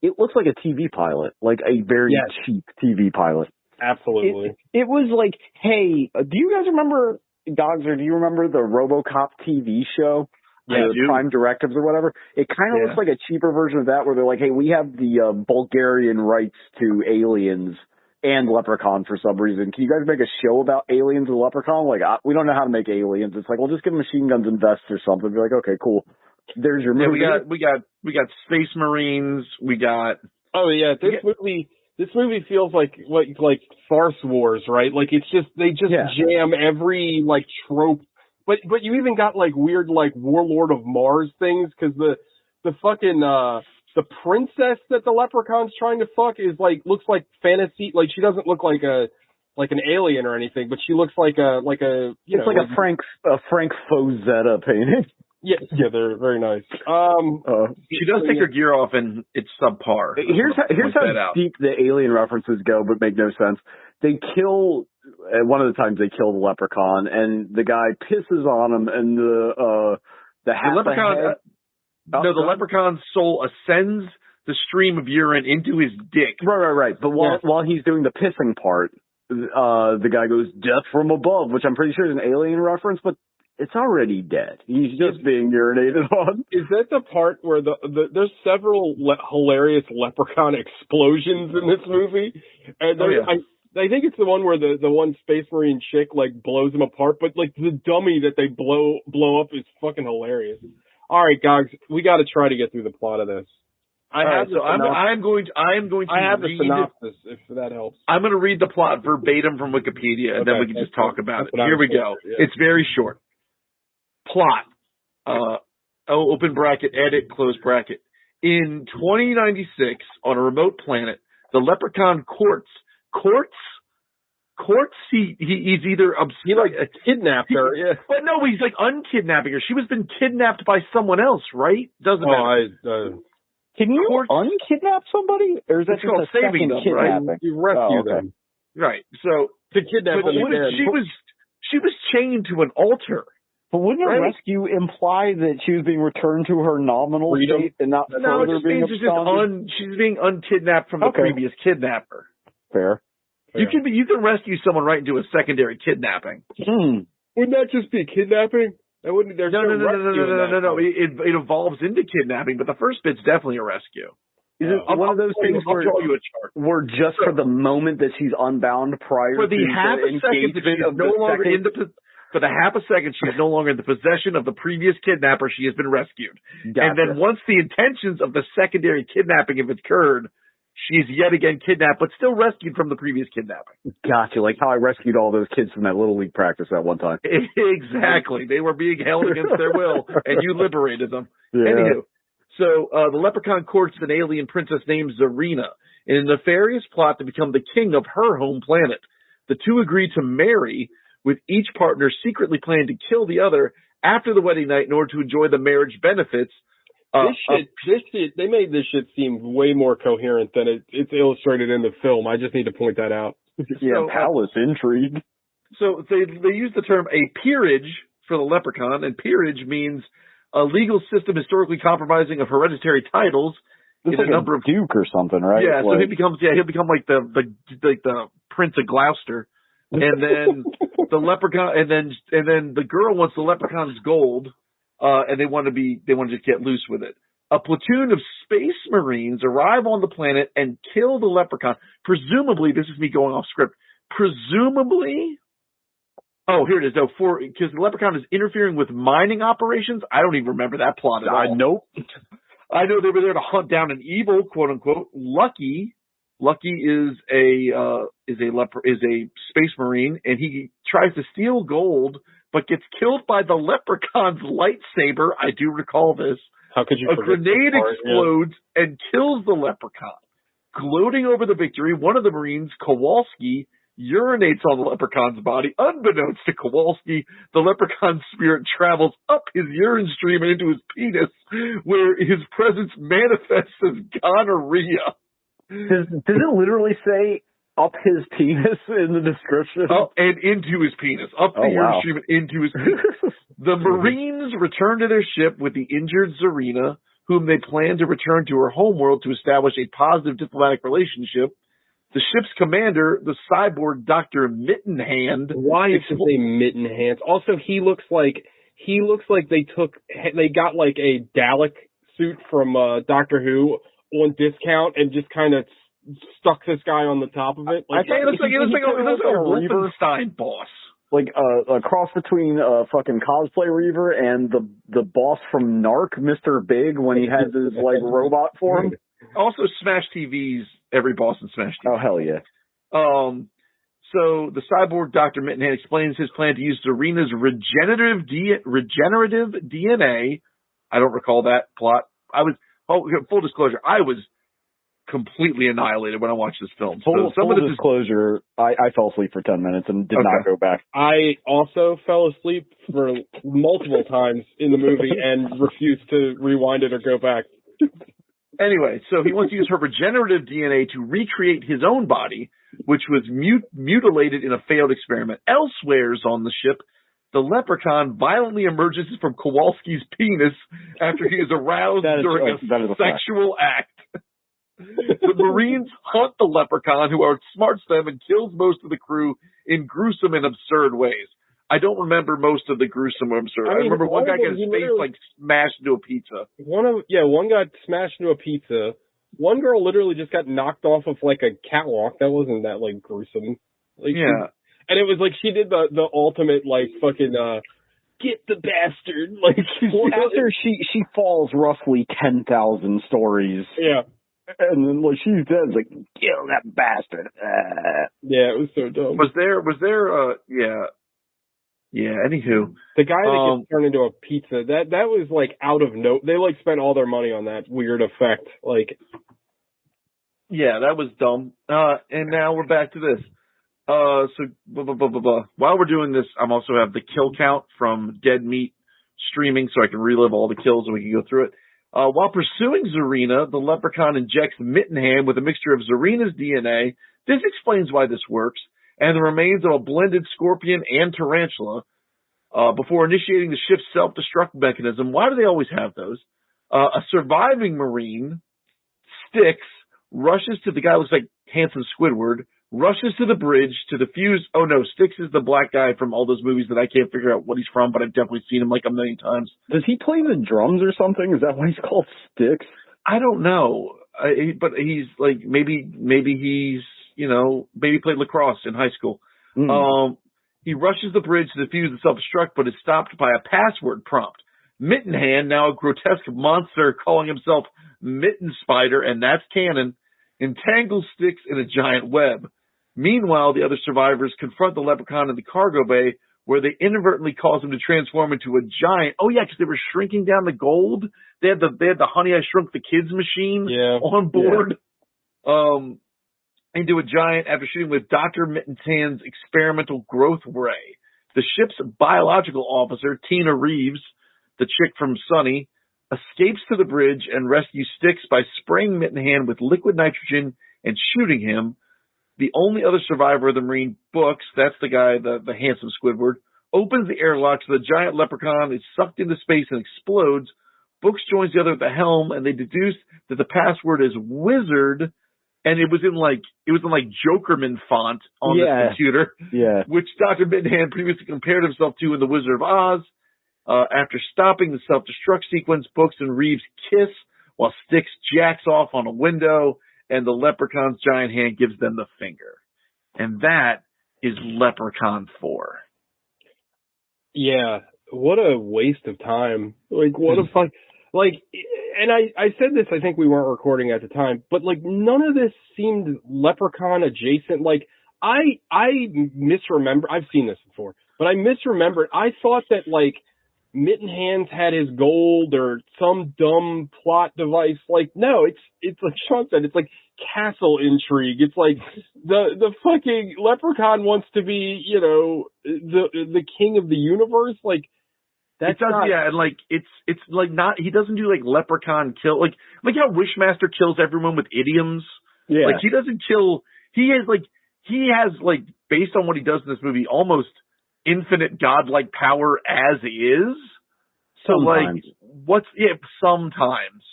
it looks like a TV pilot, like a very cheap TV pilot. Absolutely. It was like, hey, do you guys remember, Dogs, or do you remember the RoboCop TV show? Yeah, the Prime Directives or whatever. It kind of looks like a cheaper version of that, where they're like, hey, we have the Bulgarian rights to Aliens and Leprechaun for some reason. Can you guys make a show about Aliens and Leprechaun? Like, we don't know how to make aliens. It's like, well, just give them machine guns and vests or something. Be like, okay, cool. There's your movie. We got Space Marines. We got. Oh yeah, This movie feels like Farce Wars, right? Like it's just they jam every like trope. But you even got like weird like Warlord of Mars things, because the fucking the princess that the Leprechaun's trying to fuck looks like fantasy. Like she doesn't look like an alien or anything, but she looks like a it's like a Frank Fozetta painting. Yeah, they're very nice. She does take her gear off, and it's subpar. Here's how deep the alien references go, but make no sense. They kill. One of the times they kill the Leprechaun, and the guy pisses on him, and the Leprechaun. The Leprechaun's soul ascends the stream of urine into his dick. Right. But while he's doing the pissing part, the guy goes, "Death from above," which I'm pretty sure is an alien reference, but it's already dead. He's just being urinated on. Is that the part where there's several hilarious Leprechaun explosions in this movie? And I think it's the one where the one Space Marine chick like blows them apart, but like the dummy that they blow up is fucking hilarious. All right, guys, we got to try to get through the plot of this. I'm going to I have the read synopsis if that helps. I'm going to read the plot verbatim from Wikipedia, and then we can just talk about it. Here we go. Yeah. It's very short. Plot. Open bracket, edit, close bracket. In 2096, on a remote planet, the Leprechaun Quartz, he's either he like kidnapped her, yeah. But no, he's like unkidnapping her. She was been kidnapped by someone else, right? Doesn't matter. Can you unkidnap somebody, or is that just a saving them, kidnapping? Right? You rescue them, right? So to kidnap them again. She was chained to an altar. But wouldn't a rescue imply that she was being returned to her nominal state and not further being absconded? She's being unkidnapped from the previous kidnapper. Fair. You can rescue someone right into a secondary kidnapping. Wouldn't that just be kidnapping? No. It evolves into kidnapping, but the first bit's definitely a rescue. Is it one of those things where, draw you a chart. Where just for the moment that she's unbound prior for the to half the a second that she's no longer in the for the half a second she's no longer in the possession of the previous kidnapper, she has been rescued. Gotcha. And then once the intentions of the secondary kidnapping have occurred, she's yet again kidnapped, but still rescued from the previous kidnapping. Gotcha, like how I rescued all those kids from that Little League practice that one time. Exactly. They were being held against their will, and you liberated them. Yeah. Anywho, so the Leprechaun courts an alien princess named Zarina in a nefarious plot to become the king of her home planet. The two agree to marry, with each partner secretly planning to kill the other after the wedding night in order to enjoy the marriage benefits. This shit, they made this shit seem way more coherent than it's illustrated in the film. I just need to point that out. Yeah, palace intrigue. So they use the term a peerage for the leprechaun, and peerage means a legal system historically compromising of hereditary titles in like a number of duke or something, right? Yeah, so he'll become like the Prince of Gloucester. And then the leprechaun, and then the girl wants the leprechaun's gold, and they want to just get loose with it. A platoon of space marines arrive on the planet and kill the leprechaun. Presumably, this is me going off script. Presumably, here it is. Because the leprechaun is interfering with mining operations. I don't even remember that plot at all. Nope. I know they were there to hunt down an evil, quote unquote, Lucky is a space marine, and he tries to steal gold, but gets killed by the leprechaun's lightsaber. I do recall this. How could you? A grenade explodes and kills the leprechaun. Gloating over the victory, one of the marines, Kowalski, urinates on the leprechaun's body. Unbeknownst to Kowalski, the leprechaun's spirit travels up his urine stream and into his penis, where his presence manifests as gonorrhea. Does it literally say up his penis in the description? Up and into his penis. Up the urine stream and into his penis. The Marines return to their ship with the injured Zarina, whom they plan to return to her homeworld to establish a positive diplomatic relationship. The ship's commander, the cyborg Dr. Mittenhand. Why is his name Mittenhand? Also, he looks like they got like a Dalek suit from Doctor Who on discount and just kind of stuck this guy on the top of it. Like, it looks like a Wolfenstein boss. Like a cross between fucking cosplay Reaver and the boss from Narc, Mr. Big, when he has his like robot form. Also, Smash TV's every boss in Smash TV. Oh hell yeah! So the cyborg Dr. Mittenhand explains his plan to use Zarina's regenerative DNA. I don't recall that plot. Full disclosure, I was completely annihilated when I watched this film. Full disclosure, I fell asleep for 10 minutes and did not go back. I also fell asleep for multiple times in the movie and refused to rewind it or go back. Anyway, so he wants to use her regenerative DNA to recreate his own body, which was mutilated in a failed experiment. Elsewheres on the ship, the leprechaun violently emerges from Kowalski's penis after he is aroused during a sexual act. The Marines hunt the leprechaun, who outsmarts them and kills most of the crew in gruesome and absurd ways. I don't remember most of the gruesome or absurd. I remember one guy got his face like smashed into a pizza. One got smashed into a pizza. One girl literally just got knocked off of like a catwalk. That wasn't that like gruesome. Like, Yeah. And it was like she did the ultimate like fucking get the bastard. Like well, after she falls roughly 10,000 stories. Yeah. And then like she's dead, it's like kill that bastard. Yeah, it was so dumb. Was there yeah, anywho. The guy that gets turned into a pizza, that was like out of note. They like spent all their money on that weird effect. Like yeah, that was dumb. And now we're back to this. So blah, blah, blah, blah, blah. While we're doing this, I'm also have the kill count from Dead Meat streaming so I can relive all the kills and we can go through it. While pursuing Zarina, the leprechaun injects Mittenhand with a mixture of Zarina's DNA. This explains why this works. And the remains of a blended scorpion and tarantula, before initiating the ship's self-destruct mechanism. Why do they always have those? A surviving Marine, Styx, rushes to the guy who looks like handsome Squidward, rushes to the bridge to defuse. Oh no, Styx is the black guy from all those movies that I can't figure out what he's from, but I've definitely seen him like a million times. Does he play the drums or something? Is that why he's called Styx? I don't know. But he's like, maybe he's, maybe played lacrosse in high school. Mm. He rushes the bridge to defuse the self-destruct, but is stopped by a password prompt. Mittenhand, now a grotesque monster calling himself Mitten Spider, and that's canon, entangles Styx in a giant web. Meanwhile, the other survivors confront the leprechaun in the cargo bay, where they inadvertently cause him to transform into a giant. Oh yeah, because they were shrinking down the gold. They had the Honey I Shrunk the Kids machine on board. Yeah. Into a giant after shooting with Dr. Mittenhand's experimental growth ray. The ship's biological officer, Tina Reeves, the chick from Sunny, escapes to the bridge and rescues Styx by spraying Mittenhand with liquid nitrogen and shooting him. The only other survivor of the Marine, Books, that's the guy, the handsome Squidward, opens the airlock so the giant leprechaun is sucked into space and explodes. Books joins the other at the helm, and they deduce that the password is wizard, and it was in like Jokerman font on the computer, which Dr. Mittenhand previously compared himself to in The Wizard of Oz. After stopping the self-destruct sequence, Books and Reeves kiss while Styx jacks off on a window, and the leprechaun's giant hand gives them the finger. And that is Leprechaun 4. Yeah, what a waste of time. Like, what a fuck. Like, and I said this, I think we weren't recording at the time, but like none of this seemed Leprechaun adjacent. Like, I misremember, I've seen this before, but I misremembered. I thought that like Mittenhands had his gold or some dumb plot device. Like, no, it's like Sean said, it's like castle intrigue. It's like the fucking Leprechaun wants to be, the king of the universe. Like, that's and like it's like not, he doesn't do like Leprechaun kill, like how Wishmaster kills everyone with idioms. Yeah. Like he doesn't kill, he has based on what he does in this movie, almost infinite godlike power as is. So sometimes. Sometimes.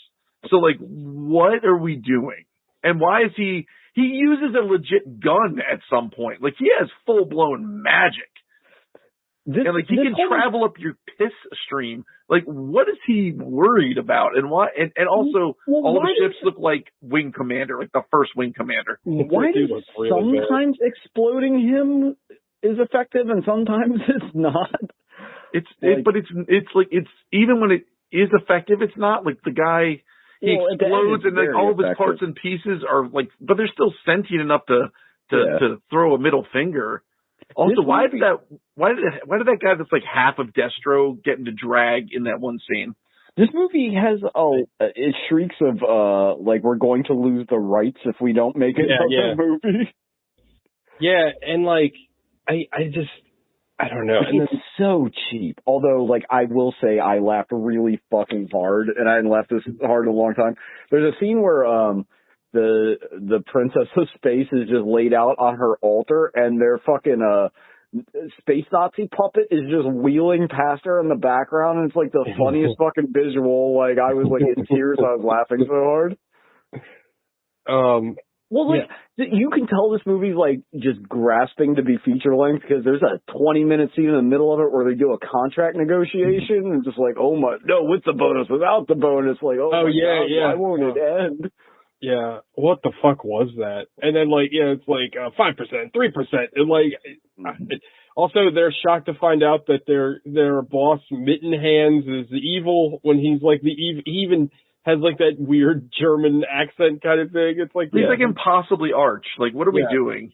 So like, what are we doing? And why is he uses a legit gun at some point. Like he has full blown magic. He can travel up your piss stream. Like, what is he worried about? And why? And also, all the ships look like Wing Commander, like the first Wing Commander. Why does sometimes exploding him is effective and sometimes it's not? It's even when it is effective, it's not like the guy explodes and then all of his parts and pieces are like, but they're still sentient enough to throw a middle finger. Also, why did that guy that's like half of Destro get into drag in that one scene? This movie has it shrieks of we're going to lose the rights if we don't make it the movie. Yeah, and like I don't know. And it's so cheap. Although, I will say I laughed really fucking hard, and I hadn't laughed this hard in a long time. There's a scene where the Princess of Space is just laid out on her altar, and their fucking space Nazi puppet is just wheeling past her in the background, and it's like the funniest fucking visual. Like I was in tears. I was laughing so hard. You can tell this movie's just grasping to be feature length because there's a 20-minute scene in the middle of it where they do a contract negotiation and just with the bonus, without the bonus. Like, God, why won't it end? Yeah, what the fuck was that? And then like, yeah, it's like 5%, 3%, and like, also they're shocked to find out that their boss Mitten Hands is evil when he's like he even has like that weird German accent kind of thing. It's like he's like impossibly arch. Like, what are we doing?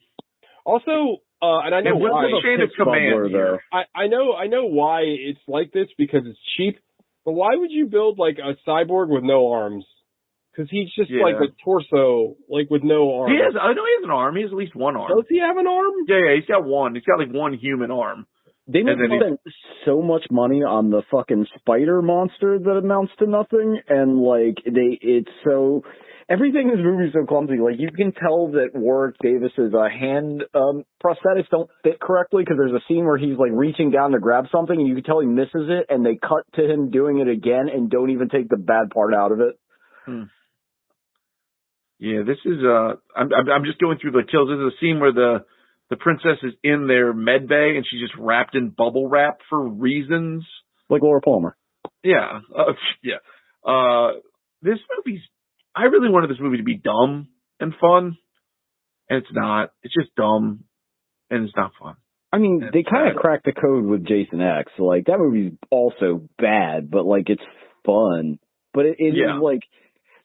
Also, and I know why. What's the chain of command here? I know why it's like this because it's cheap. But why would you build like a cyborg with no arms? Because he's just like a torso, like with no arms. I know he has an arm. He has at least one arm. Does he have an arm? Yeah, he's got one. He's got like one human arm. They must have spent so much money on the fucking spider monster that amounts to nothing, and like everything in this movie is so clumsy. Like you can tell that Warwick Davis's hand prosthetics don't fit correctly because there's a scene where he's like reaching down to grab something, and you can tell he misses it, and they cut to him doing it again and don't even take the bad part out of it. Yeah, this is I'm just going through the kills. This is a scene where the princess is in their med bay and she's just wrapped in bubble wrap for reasons. Like Laura Palmer. Yeah. This movie's I really wanted this movie to be dumb and fun, and it's not. It's just dumb and it's not fun. I mean, they kind of cracked the code with Jason X. Like that movie's also bad, but like it's fun. But it is like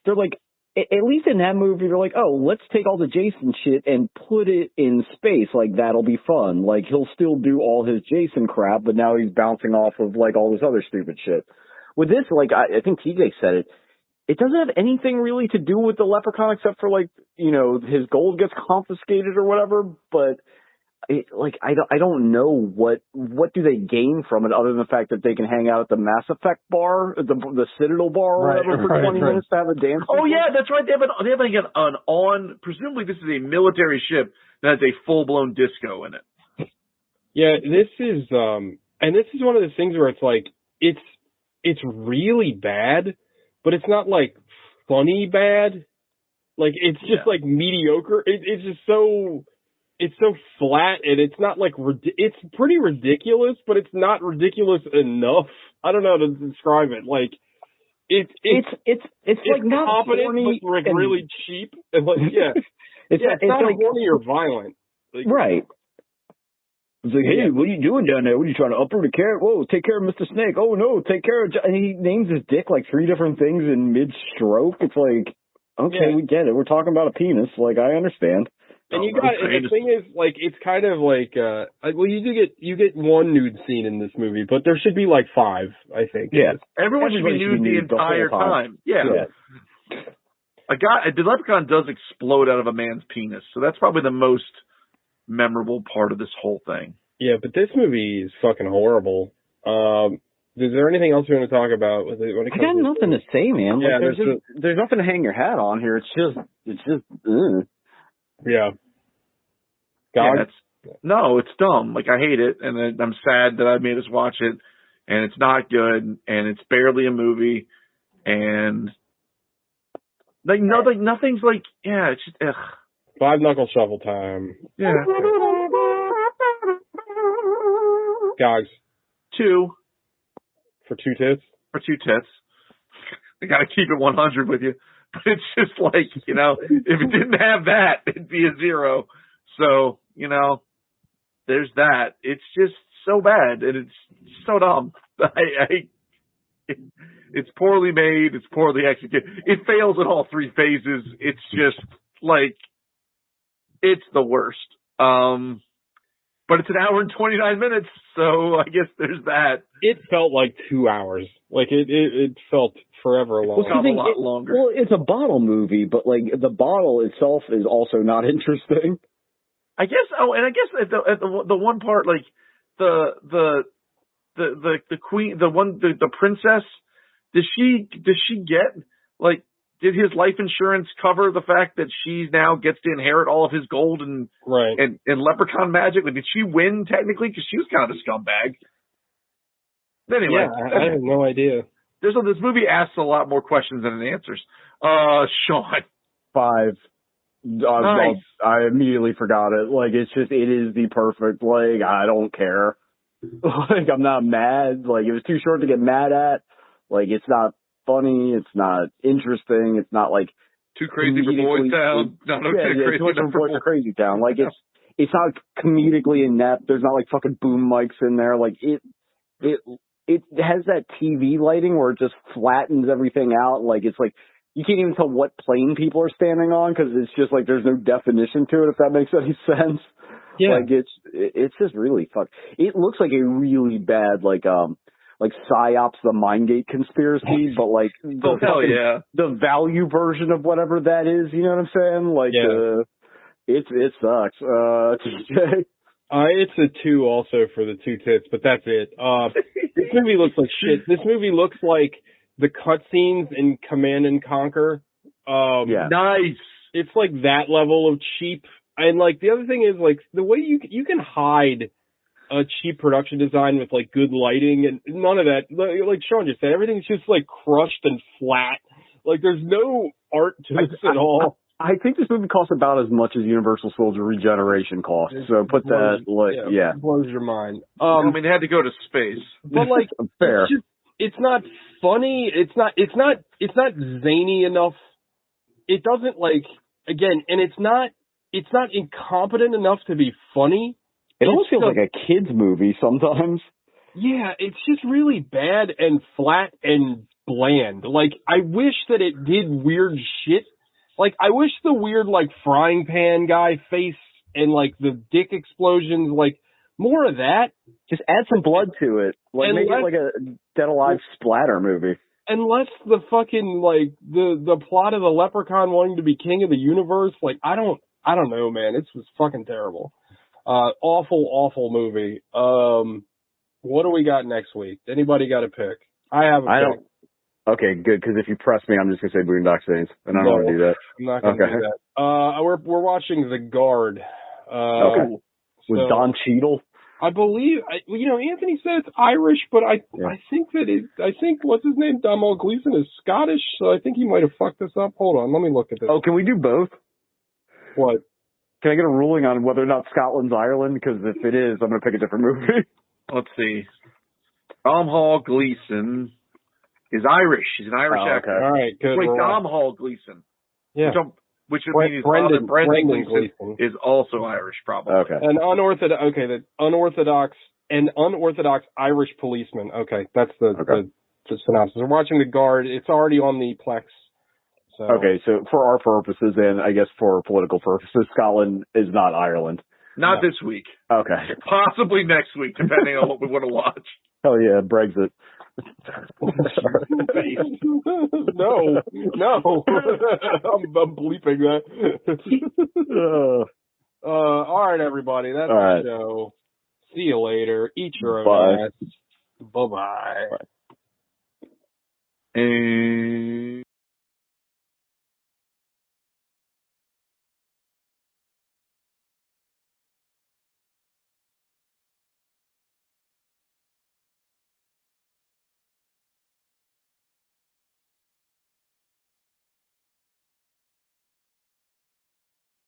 they're like at least in that movie, they're like, oh, let's take all the Jason shit and put it in space. Like, that'll be fun. Like, he'll still do all his Jason crap, but now he's bouncing off of, like, all this other stupid shit. With this, like, I think TJ said it, it doesn't have anything really to do with the Leprechaun except for, like, you know, his gold gets confiscated or whatever, but... I don't know what do they gain from it other than the fact that they can hang out at the Mass Effect bar, the Citadel bar or whatever for 20 minutes to have a dance. Oh yeah, that's right. They have an on. Presumably this is a military ship that has a full blown disco in it. Yeah, this is and this is one of the things where it's like it's really bad, but it's not like funny bad. Like it's just like mediocre. It's just so. It's so flat, and it's not like it's pretty ridiculous, but it's not ridiculous enough. I don't know how to describe it. Like it's like not competent, but like really cheap. And like it's not like horny or violent. Like, right. It's like, hey, what are you doing down there? What are you trying to uproot a carrot? Whoa, take care of Mr. Snake. Oh no, take care of. And he names his dick like 3 different things in mid-stroke. It's like, okay, we get it. We're talking about a penis. Like I understand. And and the thing is, like, it's kind of like, well, you get one nude scene in this movie, but there should be like 5, I think. Yeah. Everyone should be nude the entire time. Yeah. The Leprechaun does explode out of a man's penis, so that's probably the most memorable part of this whole thing. Yeah, but this movie is fucking horrible. Is there anything else you want to talk about? I got nothing to say, man. Like, yeah, there's nothing to hang your hat on here. It's just. Yeah. No, it's dumb. Like, I hate it, and I'm sad that I made us watch it, and it's not good, and it's barely a movie, and nothing's like, it's just, ugh. 5 knuckle shuffle time. Yeah. Gogs. 2. For 2 tits? For 2 tits. I gotta keep it 100 with you. But it's just like, if it didn't have that, it'd be a 0. So, there's that. It's just so bad, and it's so dumb. It's poorly made. It's poorly executed. It fails in all 3 phases. It's just, like, it's the worst. But it's an hour and 29 minutes, so I guess there's that. It felt like 2 hours. Like, it felt forever long. Well, a lot longer. Well, it's a bottle movie, but, like, the bottle itself is also not interesting. I guess. Oh, and I guess at the one part, like the queen, the princess, does she get, like, did his life insurance cover the fact that she now gets to inherit all of his gold and Leprechaun magic? Like, did she win technically? Because she was kind of a scumbag. Anyway, I have no idea. This movie asks a lot more questions than it answers. Sean. 5. Nice. I immediately forgot it. Like, it is the perfect, like, I don't care. Like, I'm not mad. Like, it was too short to get mad at. Like, it's not funny. It's not interesting. It's not, like, Too crazy for Boys Town. Not okay, yeah, crazy too much enough for Boys for Crazy Town. Like it's not comedically inept. There's not like fucking boom mics in there. Like it has that TV lighting where it just flattens everything out. Like it's like you can't even tell what plane people are standing on because it's just like there's no definition to it. If that makes any sense. Yeah. Like it's just really fucked. It looks like a really bad like PsyOps, the Mindgate conspiracy, but like the value version of whatever that is. You know what I'm saying? Like it sucks. TJ. It's a 2 also for the 2 tits, but that's it. This movie looks like shit. This movie looks like the cutscenes in Command and Conquer. Nice. It's like that level of cheap. And like the other thing is like the way you can hide a cheap production design with like good lighting and none of that. Like Sean just said, everything's just like crushed and flat. Like there's no art to this at all. I think this movie costs about as much as Universal Soldier Regeneration costs. So put that, it blows your mind. I mean, they had to go to space. But like, fair. It's not funny. It's not zany enough. It doesn't like, again, and it's not incompetent enough to be funny. It almost feels like a kid's movie sometimes. Yeah, it's just really bad and flat and bland. Like, I wish that it did weird shit. Like, I wish the weird, like, frying pan guy face and, like, the dick explosions, like, more of that. Just add some blood to it. Like, make it like a Dead Alive splatter movie. Unless the fucking, like, the plot of the Leprechaun wanting to be king of the universe, like, I don't know, man. It's just fucking terrible. Awful movie. What do we got next week? Anybody got a pick? I have a pick. Okay, good, because if you press me, I'm just going to say Boondock Saints, and I don't want to do that. I'm not going to do that. We're watching The Guard. Okay. With Don Cheadle? I believe, Anthony said it's Irish, but I think what's his name, Domhnall Gleeson, is Scottish, so I think he might have fucked this up. Hold on, let me look at this. Oh, can we do both? What? Can I get a ruling on whether or not Scotland's Ireland? Because if it is, I'm going to pick a different movie. Let's see. Domhnall Gleeson is Irish. He's an Irish actor. All right, good. Wait, Domhnall Gleeson. Yeah. Which would mean his father, Brendan Gleeson, is also Irish, probably. Okay. The unorthodox Irish policeman. Okay, that's the synopsis. We're watching The Guard. It's already on the Plex. So. Okay, so for our purposes and I guess for political purposes, Scotland is not Ireland. Not this week. Okay. Possibly next week, depending on what we want to watch. Hell yeah, Brexit. No. I'm bleeping that. All right, everybody. That's the show. See you later. Eat your own ass. Bye-bye. Bye.